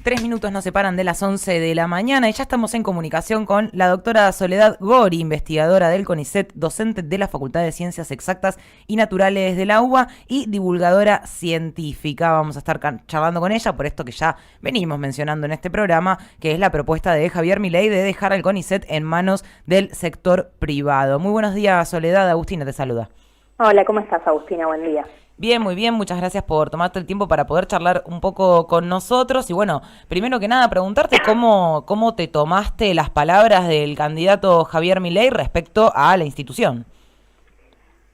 3 minutos nos separan de las 11 de la mañana y ya estamos en comunicación con la doctora Soledad Gori, investigadora del CONICET, docente de la Facultad de Ciencias Exactas y Naturales de la UBA y divulgadora científica. Vamos a estar charlando con ella por esto que ya venimos mencionando en este programa, que es la propuesta de Javier Milei de dejar al CONICET en manos del sector privado. Muy buenos días, Soledad. Agustina te saluda. Hola, ¿cómo estás, Agustina? Buen día. Bien, muy bien, muchas gracias por tomarte el tiempo para poder charlar un poco con nosotros. Y bueno, primero que nada, preguntarte cómo te tomaste las palabras del candidato Javier Milei respecto a la institución.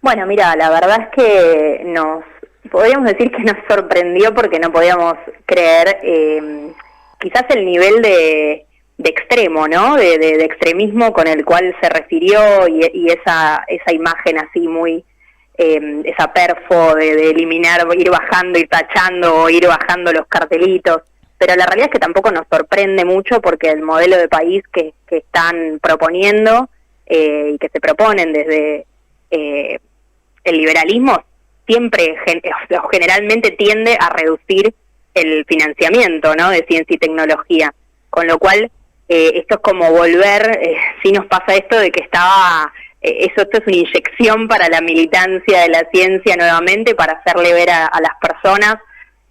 Bueno, mira, la verdad es que podríamos decir que nos sorprendió porque no podíamos creer quizás el nivel de extremo, ¿no? De extremismo con el cual se refirió y esa imagen así muy... esa perfo de eliminar, ir bajando, ir tachando, ir bajando los cartelitos, pero la realidad es que tampoco nos sorprende mucho porque el modelo de país que están proponiendo y que se proponen desde el liberalismo siempre generalmente tiende a reducir el financiamiento, ¿no?, de ciencia y tecnología, con lo cual esto es como volver, si nos pasa esto de que estaba... esto es una inyección para la militancia de la ciencia nuevamente, para hacerle ver a las personas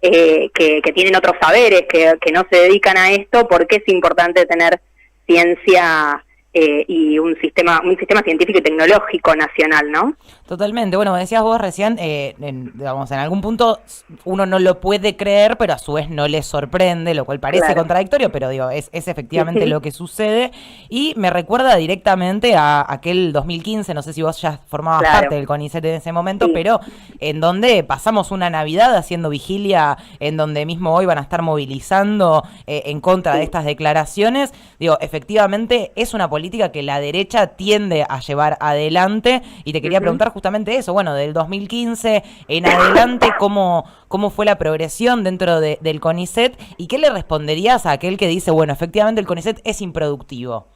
que tienen otros saberes, que no se dedican a esto, porque es importante tener ciencia y un sistema científico y tecnológico nacional, ¿no? Totalmente. Bueno, decías vos recién, digamos, en algún punto uno no lo puede creer, pero a su vez no le sorprende, lo cual parece contradictorio, pero digo, es efectivamente lo que sucede. Y me recuerda directamente a aquel 2015, no sé si vos ya formabas parte del CONICET en ese momento, pero en donde pasamos una Navidad haciendo vigilia, en donde mismo hoy van a estar movilizando en contra de estas declaraciones. Digo, efectivamente es una política que la derecha tiende a llevar adelante, y te quería preguntar justamente eso, bueno, del 2015 en adelante, ¿cómo fue la progresión dentro del CONICET y qué le responderías a aquel que dice, bueno, efectivamente el CONICET es improductivo?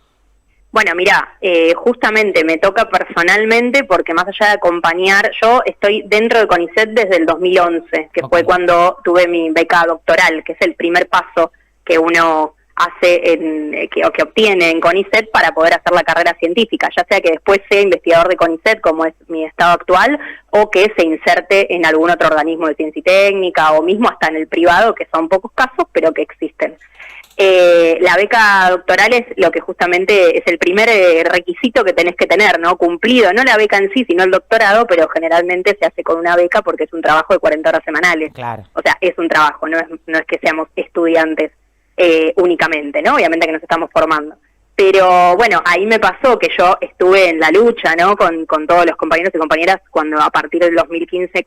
Bueno, mira, justamente me toca personalmente porque más allá de acompañar, yo estoy dentro del CONICET desde el 2011, que fue cuando tuve mi beca doctoral, que es el primer paso que uno hace que obtiene en CONICET para poder hacer la carrera científica, ya sea que después sea investigador de CONICET, como es mi estado actual, o que se inserte en algún otro organismo de ciencia y técnica, o mismo hasta en el privado, que son pocos casos, pero que existen. La beca doctoral es lo que justamente es el primer requisito que tenés que tener, ¿no?, cumplido, no la beca en sí, sino el doctorado, pero generalmente se hace con una beca porque es un trabajo de 40 horas semanales. Claro. O sea, es un trabajo, no es que seamos estudiantes únicamente, ¿no? Obviamente que nos estamos formando. Pero bueno, ahí me pasó que yo estuve en la lucha, ¿no?, con todos los compañeros y compañeras cuando a partir del 2015 a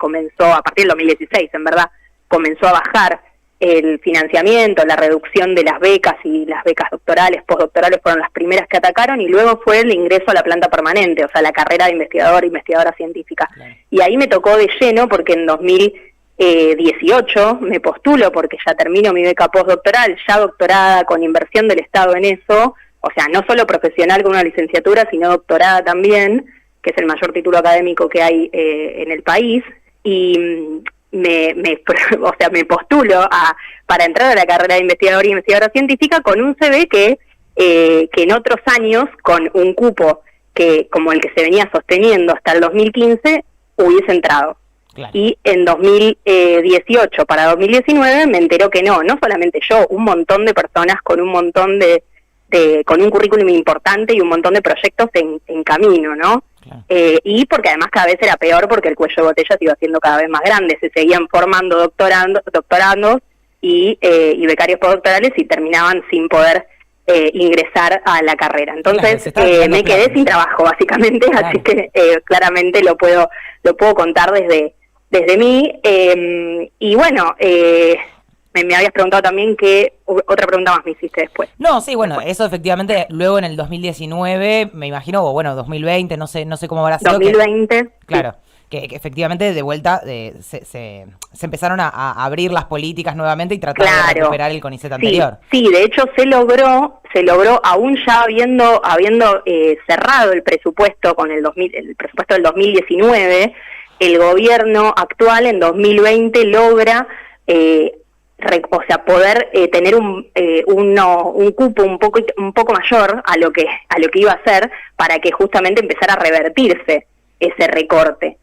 partir del 2016, en verdad, comenzó a bajar el financiamiento, la reducción de las becas, y las becas doctorales, postdoctorales fueron las primeras que atacaron, y luego fue el ingreso a la planta permanente, o sea, la carrera de investigadora científica. Claro. Y ahí me tocó de lleno porque en 2018 me postulo porque ya termino mi beca postdoctoral, ya doctorada con inversión del Estado en eso, o sea, no solo profesional con una licenciatura, sino doctorada también, que es el mayor título académico que hay en el país, y me postulo para entrar a la carrera de investigador y investigadora científica con un CV que en otros años, con un cupo que como el que se venía sosteniendo hasta el 2015, hubiese entrado. Claro. Y en 2018 para 2019 me enteró que no solamente yo, un montón de personas con un montón con un currículum importante y un montón de proyectos en camino, ¿no? Claro. Y porque además cada vez era peor porque el cuello de botella se iba haciendo cada vez más grande, se seguían formando doctorandos y becarios postdoctorales y terminaban sin poder ingresar a la carrera. Entonces me quedé sin trabajo básicamente, así que claramente lo puedo contar desde mí. Y bueno, me habías preguntado también otra pregunta más me hiciste después. No, sí, bueno, eso efectivamente, luego en el 2019, me imagino, o bueno, 2020, no sé cómo habrá sido. 2020. Claro, que efectivamente de vuelta se empezaron a abrir las políticas nuevamente y tratar de recuperar el CONICET anterior. Sí, de hecho se logró aún ya habiendo cerrado el presupuesto con el presupuesto del 2019, el gobierno actual en 2020 logra o sea, poder tener un cupo un poco mayor a lo que iba a ser, para que justamente empezara a revertirse ese recorte.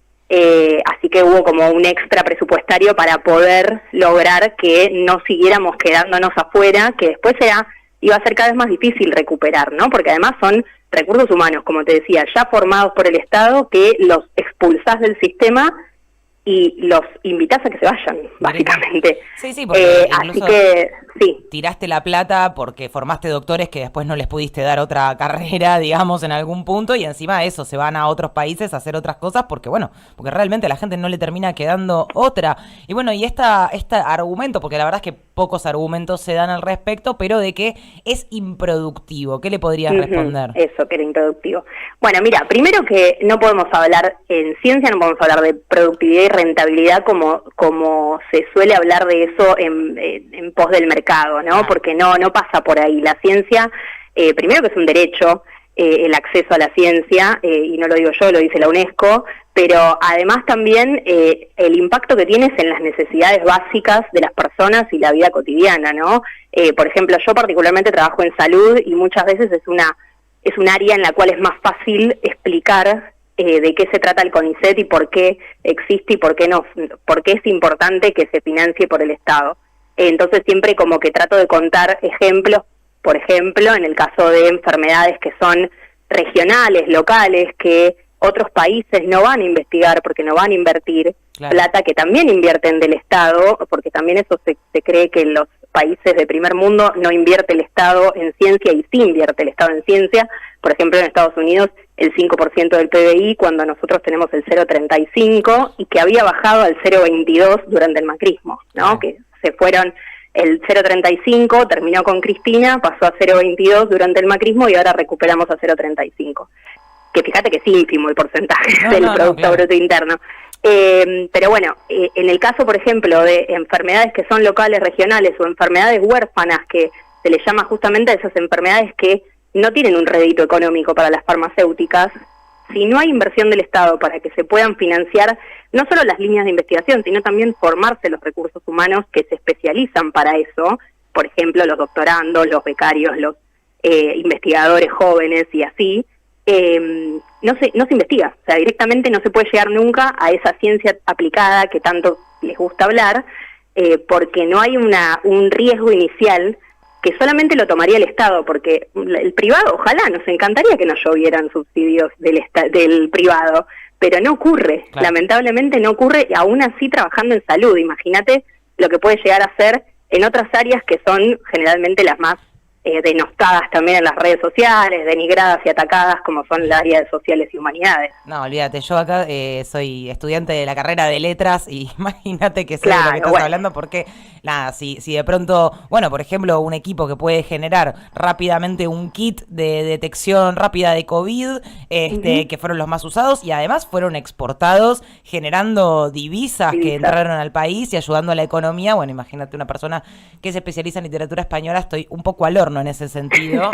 Así que hubo como un extra presupuestario para poder lograr que no siguiéramos quedándonos afuera, que después iba a ser cada vez más difícil recuperar, ¿no? Porque además son recursos humanos, como te decía, ya formados por el Estado, que los expulsás del sistema y los invitás a que se vayan, básicamente. Sí, porque así que sí. Tiraste la plata porque formaste doctores que después no les pudiste dar otra carrera, digamos, en algún punto, y encima de eso se van a otros países a hacer otras cosas porque realmente a la gente no le termina quedando otra. Y bueno, y este argumento, porque la verdad es que pocos argumentos se dan al respecto, pero de que es improductivo. ¿Qué le podrías responder? Eso, que era improductivo. Bueno, mira, primero que no podemos hablar, en ciencia no podemos hablar de productividad y rentabilidad como se suele hablar de eso en pos del mercado, ¿no? Porque no pasa por ahí. La ciencia, primero que es un derecho, el acceso a la ciencia, y no lo digo yo, lo dice la UNESCO, pero además también el impacto que tienes en las necesidades básicas de las personas y la vida cotidiana, ¿no? Por ejemplo, yo particularmente trabajo en salud y muchas veces es un área en la cual es más fácil explicar de qué se trata el CONICET y por qué existe y por qué es importante que se financie por el Estado. Entonces siempre como que trato de contar ejemplos, por ejemplo, en el caso de enfermedades que son regionales, locales, que otros países no van a investigar porque no van a invertir plata que también invierten del Estado, porque también eso se cree que en los países de primer mundo no invierte el Estado en ciencia y sí invierte el Estado en ciencia. Por ejemplo, en Estados Unidos el 5% del PBI, cuando nosotros tenemos el 0,35 y que había bajado al 0,22 durante el macrismo, ¿no? Que se fueron, el 0,35 terminó con Cristina, pasó a 0,22 durante el macrismo y ahora recuperamos a 0,35. Que fíjate que es ínfimo el porcentaje del Producto Bruto Interno. Pero bueno, en el caso, por ejemplo, de enfermedades que son locales, regionales o enfermedades huérfanas, que se les llama justamente a esas enfermedades que no tienen un rédito económico para las farmacéuticas, si no hay inversión del Estado para que se puedan financiar no solo las líneas de investigación, sino también formarse los recursos humanos que se especializan para eso, por ejemplo, los doctorandos, los becarios, los investigadores jóvenes y así, no se investiga, o sea, directamente no se puede llegar nunca a esa ciencia aplicada que tanto les gusta hablar, porque no hay un riesgo inicial que solamente lo tomaría el Estado, porque el privado, ojalá, nos encantaría que nos llovieran subsidios del privado, pero no ocurre, lamentablemente no ocurre, y aún así trabajando en salud. Imagínate lo que puede llegar a ser en otras áreas que son generalmente las más denostadas también en las redes sociales, denigradas y atacadas, como son las áreas de sociales y humanidades. No, olvídate, yo acá soy estudiante de la carrera de letras y imagínate que sé de lo que estás hablando, porque nada, si de pronto, bueno, por ejemplo, un equipo que puede generar rápidamente un kit de detección rápida de COVID, que fueron los más usados y además fueron exportados generando divisas que entraron al país y ayudando a la economía. Bueno, imagínate una persona que se especializa en literatura española, estoy un poco al horno en ese sentido.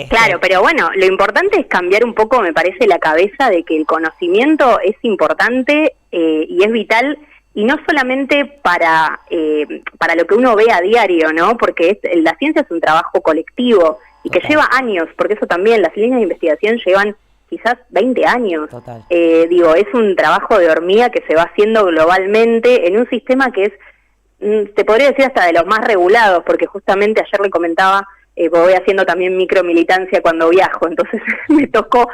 Claro, pero bueno, lo importante es cambiar un poco, me parece, la cabeza de que el conocimiento es importante y es vital, y no solamente para lo que uno ve a diario, ¿no? Porque la ciencia es un trabajo colectivo y que lleva años, porque eso también, las líneas de investigación llevan quizás 20 años. Es un trabajo de hormiga que se va haciendo globalmente en un sistema que es, te podría decir, hasta de los más regulados, porque justamente ayer le comentaba, voy haciendo también micromilitancia cuando viajo, entonces me tocó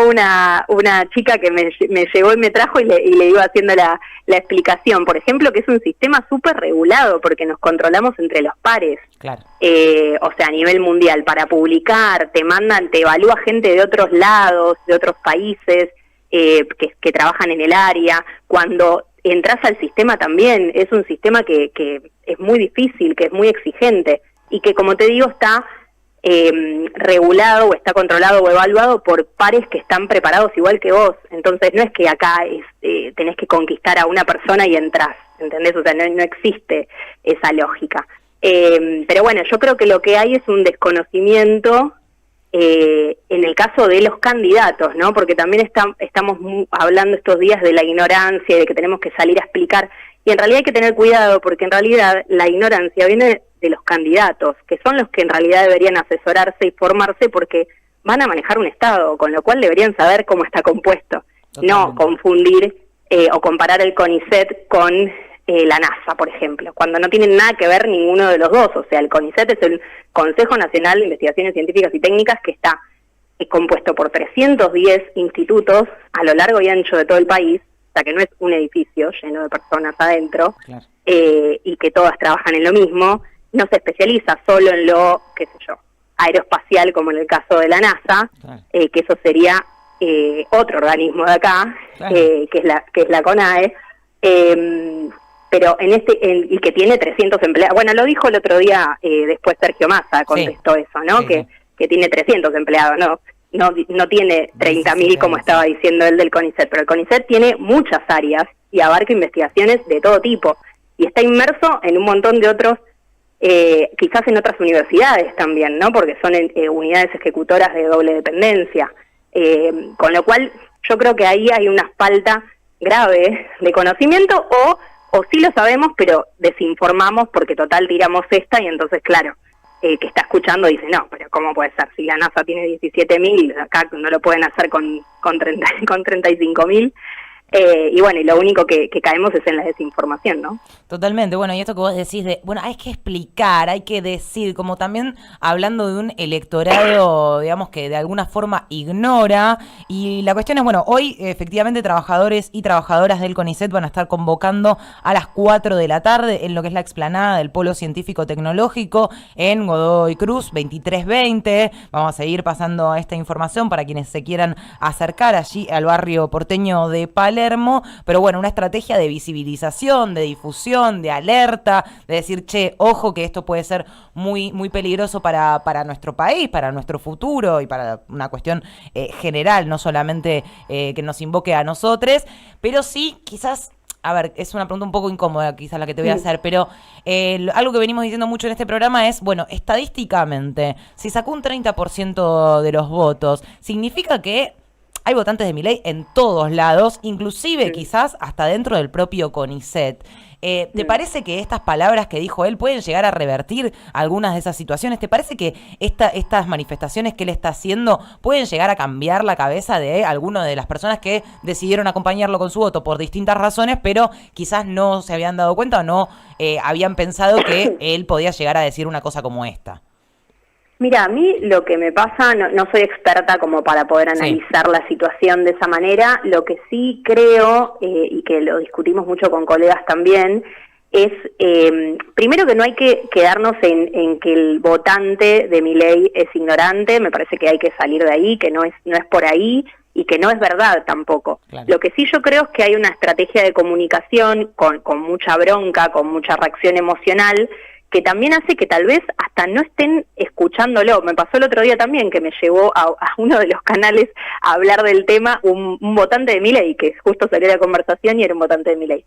una chica que me llegó y me trajo y le iba haciendo la explicación, por ejemplo, que es un sistema súper regulado porque nos controlamos entre los pares, o sea, a nivel mundial, para publicar, te evalúa gente de otros lados, de otros países, que trabajan en el área. Cuando entras al sistema también, es un sistema que es muy difícil, que es muy exigente, y que, como te digo, está regulado o está controlado o evaluado por pares que están preparados igual que vos. Entonces no es que acá tenés que conquistar a una persona y entrás, ¿entendés? O sea, no existe esa lógica. Pero bueno, yo creo que lo que hay es un desconocimiento en el caso de los candidatos, ¿no? Porque también estamos hablando estos días de la ignorancia y de que tenemos que salir a explicar, Y en realidad hay que tener cuidado porque en realidad la ignorancia viene de los candidatos, que son los que en realidad deberían asesorarse y formarse porque van a manejar un Estado, con lo cual deberían saber cómo está compuesto. Totalmente. No confundir o comparar el CONICET con la NASA, por ejemplo, cuando no tienen nada que ver ninguno de los dos. O sea, el CONICET es el Consejo Nacional de Investigaciones Científicas y Técnicas que está compuesto por 310 institutos a lo largo y ancho de todo el país, o sea que no es un edificio lleno de personas adentro, claro. Y que todas trabajan en lo mismo, no se especializa solo en lo, qué sé yo, aeroespacial como en el caso de la NASA, claro. Que eso sería otro organismo de acá, claro. que es la CONAE, pero y que tiene 300 empleados. Bueno, lo dijo el otro día, después Sergio Massa contestó eso, ¿no? Sí, que tiene 300 empleados, no tiene 30.000 como estaba diciendo él del CONICET, pero el CONICET tiene muchas áreas y abarca investigaciones de todo tipo y está inmerso en un montón de otros, quizás en otras universidades también, ¿no? Porque son unidades ejecutoras de doble dependencia, con lo cual yo creo que ahí hay una falta grave de conocimiento o sí lo sabemos, pero desinformamos porque total tiramos esta y entonces, claro, que está escuchando dice, no, pero ¿cómo puede ser? Si la NASA tiene 17.000, acá no lo pueden hacer con 35.000. Y bueno, y lo único que caemos es en la desinformación, ¿no? Totalmente, bueno, y esto que vos decís de, bueno, hay que explicar, hay que decir, como también hablando de un electorado, digamos, que de alguna forma ignora, y la cuestión es, bueno, hoy efectivamente trabajadores y trabajadoras del CONICET van a estar convocando a las 4 de la tarde en lo que es la explanada del Polo Científico Tecnológico en Godoy Cruz 2320, vamos a seguir pasando esta información para quienes se quieran acercar allí al barrio porteño de Palermo, pero bueno, una estrategia de visibilización, de difusión, de alerta, de decir, che, ojo que esto puede ser muy, muy peligroso para nuestro país, para nuestro futuro y para una cuestión general, no solamente que nos invoque a nosotros, pero sí, quizás, a ver, es una pregunta un poco incómoda quizás la que te voy a hacer, pero algo que venimos diciendo mucho en este programa es, bueno, estadísticamente, si sacó un 30% de los votos, significa que hay votantes de Milei en todos lados, inclusive quizás hasta dentro del propio CONICET. ¿Te parece que estas palabras que dijo él pueden llegar a revertir algunas de esas situaciones? ¿Te parece que estas manifestaciones que él está haciendo pueden llegar a cambiar la cabeza de alguna de las personas que decidieron acompañarlo con su voto por distintas razones, pero quizás no se habían dado cuenta o no habían pensado que él podía llegar a decir una cosa como esta? Mira, a mí lo que me pasa, no soy experta como para poder analizar la situación de esa manera, lo que sí creo, y que lo discutimos mucho con colegas también, es primero que no hay que quedarnos en que el votante de Milei es ignorante, me parece que hay que salir de ahí, que no es por ahí y que no es verdad tampoco. Claro. Lo que sí yo creo es que hay una estrategia de comunicación con mucha bronca, con mucha reacción emocional, que también hace que tal vez hasta no estén escuchándolo. Me pasó el otro día también que me llevó a uno de los canales a hablar del tema un votante de Milei, que justo salió la conversación y era un votante de Milei.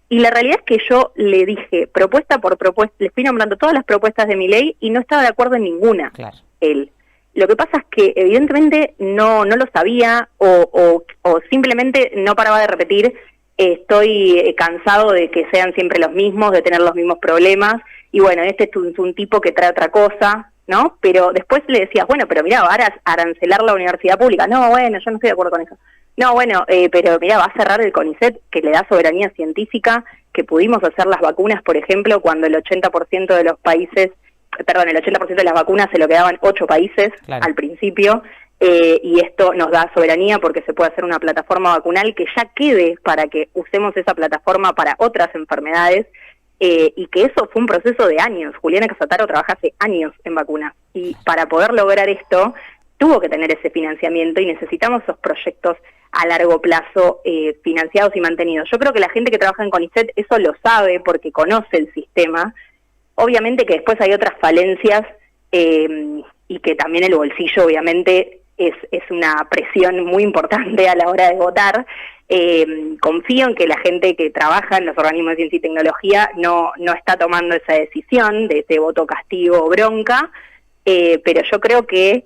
Y la realidad es que yo le dije, propuesta por propuesta, le fui nombrando todas las propuestas de Milei y no estaba de acuerdo en ninguna, claro. Él. Lo que pasa es que evidentemente no lo sabía o simplemente no paraba de repetir, estoy cansado de que sean siempre los mismos, de tener los mismos problemas, y bueno, este es un tipo que trae otra cosa, ¿no? Pero después le decías, bueno, pero mirá, va a arancelar la universidad pública. No, bueno, yo no estoy de acuerdo con eso. No, bueno, pero mirá, va a cerrar el CONICET, que le da soberanía científica, que pudimos hacer las vacunas, por ejemplo, cuando el 80% de los países, perdón, el 80% de las vacunas se lo quedaban 8 países claro. Al principio, y esto nos da soberanía porque se puede hacer una plataforma vacunal que ya quede para que usemos esa plataforma para otras enfermedades, y que eso fue un proceso de años. Juliana Casataro trabaja hace años en vacunas, y para poder lograr esto tuvo que tener ese financiamiento y necesitamos esos proyectos a largo plazo financiados y mantenidos. Yo creo que la gente que trabaja en CONICET eso lo sabe porque conoce el sistema. Obviamente que después hay otras falencias y que también el bolsillo obviamente es una presión muy importante a la hora de votar. Confío en que la gente que trabaja en los organismos de ciencia y tecnología no está tomando esa decisión de ese voto castigo o bronca, pero yo creo que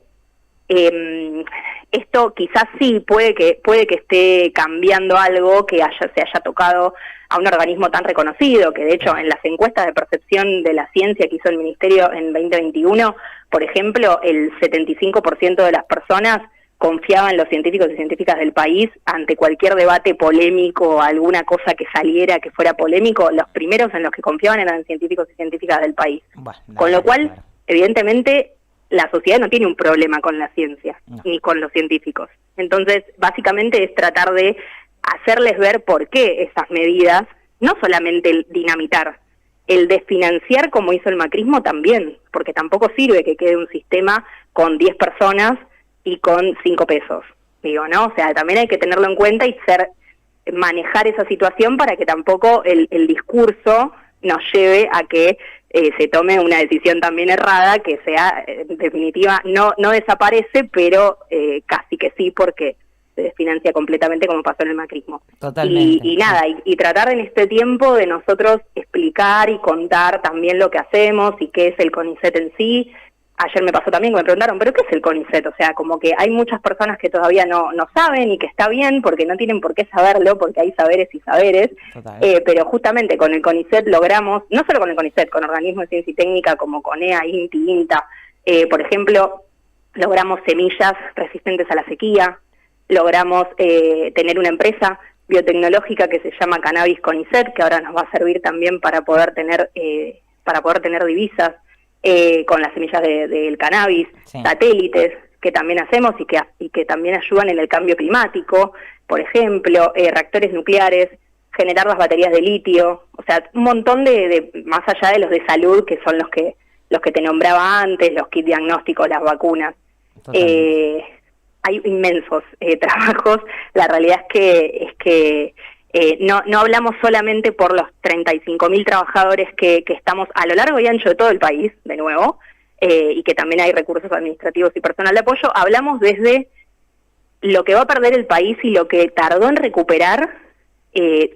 esto quizás sí puede que esté cambiando algo que se haya tocado a un organismo tan reconocido, que de hecho en las encuestas de percepción de la ciencia que hizo el Ministerio en 2021, por ejemplo, el 75% de las personas confiaba en los científicos y científicas del país ante cualquier debate polémico o alguna cosa que saliera que fuera polémico. Los primeros en los que confiaban eran científicos y científicas del país. Bueno, con lo cual, claro, evidentemente, la sociedad no tiene un problema con la ciencia, ni con los científicos. Entonces, básicamente es tratar de hacerles ver por qué esas medidas, no solamente el dinamitar, el desfinanciar como hizo el macrismo también, porque tampoco sirve que quede un sistema con 10 personas y con 5 pesos, digo, ¿no? O sea, también hay que tenerlo en cuenta y manejar esa situación para que tampoco el discurso nos lleve a que se tome una decisión también errada, que sea, en definitiva, no desaparece, pero casi que sí, porque se desfinancia completamente como pasó en el macrismo. Totalmente. Y nada, y tratar en este tiempo de nosotros explicar y contar también lo que hacemos y qué es el CONICET en sí. Ayer me pasó también que me preguntaron, ¿pero qué es el CONICET? O sea, como que hay muchas personas que todavía no saben y que está bien porque no tienen por qué saberlo, porque hay saberes y saberes, pero justamente con el CONICET logramos, no solo con el CONICET, con organismos de ciencia y técnica como CONEA, INTI, INTA, por ejemplo, logramos semillas resistentes a la sequía, logramos tener una empresa biotecnológica que se llama Cannabis CONICET, que ahora nos va a servir también para poder tener divisas, con las semillas del cannabis, sí, satélites que también hacemos y que también ayudan en el cambio climático, por ejemplo, reactores nucleares, generar las baterías de litio, o sea, un montón de más allá de los de salud, que son los que te nombraba antes, los kits diagnósticos, las vacunas. Hay inmensos trabajos. La realidad es que no hablamos solamente por los 35.000 trabajadores que estamos a lo largo y ancho de todo el país, de nuevo, y que también hay recursos administrativos y personal de apoyo. Hablamos desde lo que va a perder el país y lo que tardó en recuperar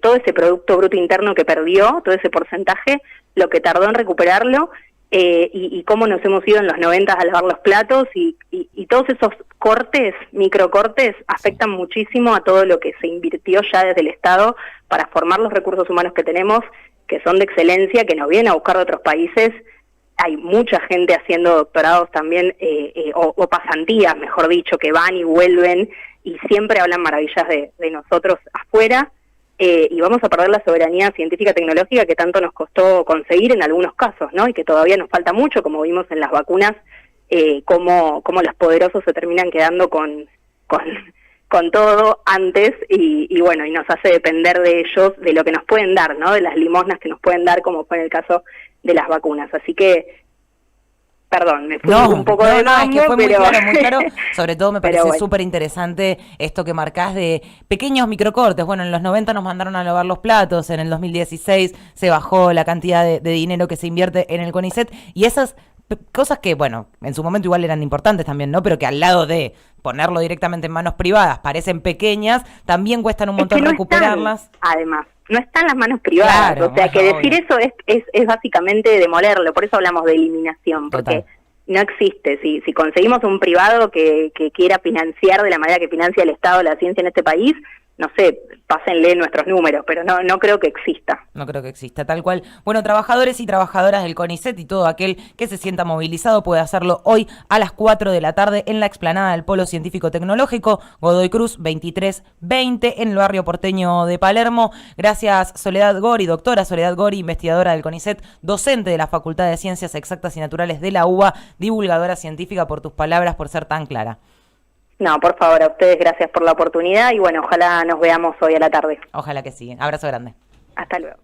todo ese Producto Bruto Interno que perdió, todo ese porcentaje, lo que tardó en recuperarlo, y cómo nos hemos ido en los 90 a lavar los platos, y todos esos cortes, microcortes, afectan muchísimo a todo lo que se invirtió ya desde el Estado para formar los recursos humanos que tenemos, que son de excelencia, que nos vienen a buscar de otros países. Hay mucha gente haciendo doctorados también, o pasantías, mejor dicho, que van y vuelven y siempre hablan maravillas de nosotros afuera. Y vamos a perder la soberanía científica tecnológica que tanto nos costó conseguir en algunos casos, ¿no? Y que todavía nos falta mucho, como vimos en las vacunas, cómo los poderosos se terminan quedando con todo antes, y bueno, y nos hace depender de ellos, de lo que nos pueden dar, ¿no? De las limosnas que nos pueden dar, como fue en el caso de las vacunas. Así que, perdón, me fui un poco de mambo, es que fue pero muy claro. Sobre todo me parece súper interesante esto que marcás de pequeños microcortes. Bueno, en los 90 nos mandaron a lavar los platos, en el 2016 se bajó la cantidad de dinero que se invierte en el CONICET, y esas cosas que, bueno, en su momento igual eran importantes también, ¿no? Pero que al lado de ponerlo directamente en manos privadas parecen pequeñas, también cuestan un montón recuperarlas. Además, no están las manos privadas, claro, o sea, que decir eso es básicamente demolerlo, por eso hablamos de eliminación, porque no existe. Si conseguimos un privado que quiera financiar de la manera que financia el Estado la ciencia en este país, no sé, pásenle nuestros números, pero no creo que exista. No creo que exista, tal cual. Bueno, trabajadores y trabajadoras del CONICET y todo aquel que se sienta movilizado puede hacerlo hoy a las 4 de la tarde en la explanada del Polo Científico Tecnológico, Godoy Cruz 2320, en el barrio porteño de Palermo. Gracias, Soledad Gori, doctora Soledad Gori, investigadora del CONICET, docente de la Facultad de Ciencias Exactas y Naturales de la UBA, divulgadora científica, por tus palabras, por ser tan clara. No, por favor, a ustedes gracias por la oportunidad y bueno, ojalá nos veamos hoy a la tarde. Ojalá que sí. Abrazo grande. Hasta luego.